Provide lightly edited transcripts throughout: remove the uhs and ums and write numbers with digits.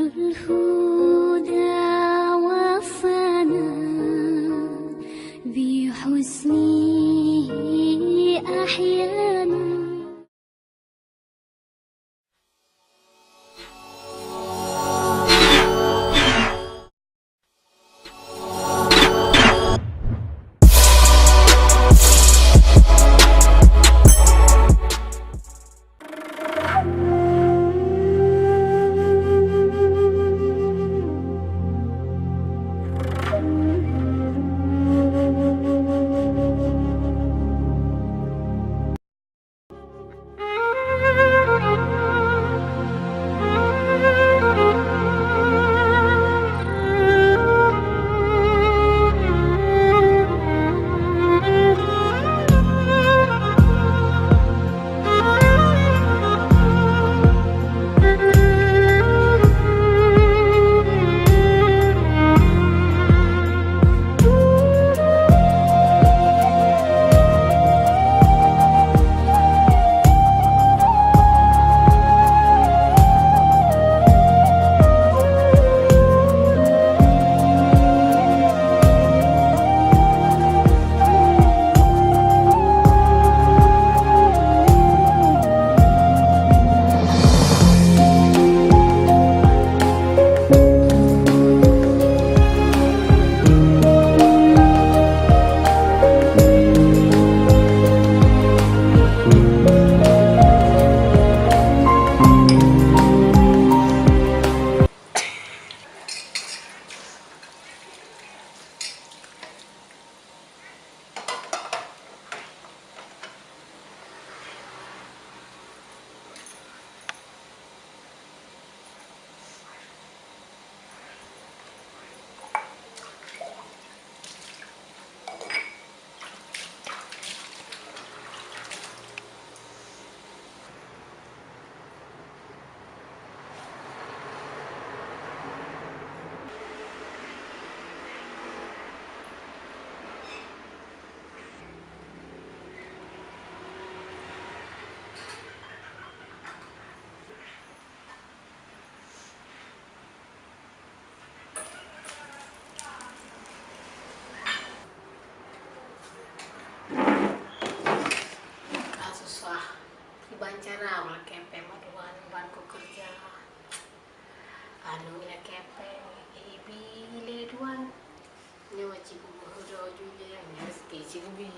الهدى وفانا بحسنه أحيانا. Cara malah kepeng maduan banku kerja anu ila kepeng ibi ile duan nyawa cibu bodo juga nyas ke cibi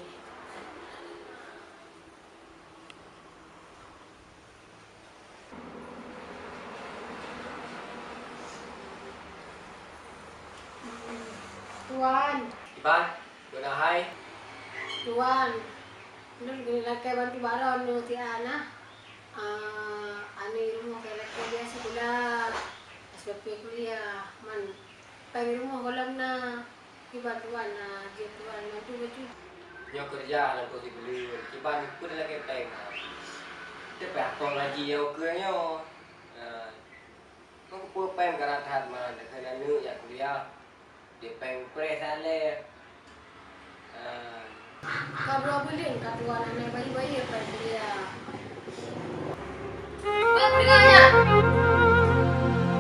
tuan Iban, guna hai. tuan nun gila ke bantu baron nu ti ana anu rumah kaya kuliah sekolah SPP kuliah man pengen rumah kolam na kibantuan na jatuan bantu baju Nyo kerja lah kau dibeli. Iban, aku dah lagi peng. Dia pekong lagi yo nyo. Kau pun peng karat mana dah kena nu ya kuliah. Dia peng pres ale. kabro bulin katuan ane bayi-bayi apa kuliah Dengarnya,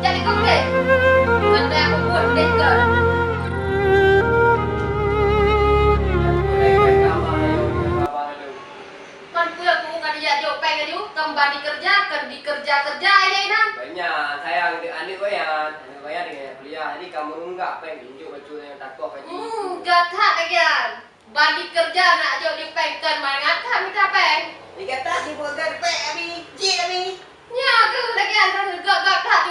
jadi konkret. Benda aku buat dekat. Kan pula aku kan dia jauh pengen ju kembali kerja ini nan. Banyak sayang adik kau yang dengan kuliah. Jadi kamu enggak peng tunjuk baju yang takut haji. Gatha kagian. Bandi kerja nak jauh dipengkan mangat minta peng. Dikata si bukan peng abi, jit abi. Nya ke lagian kan gak tak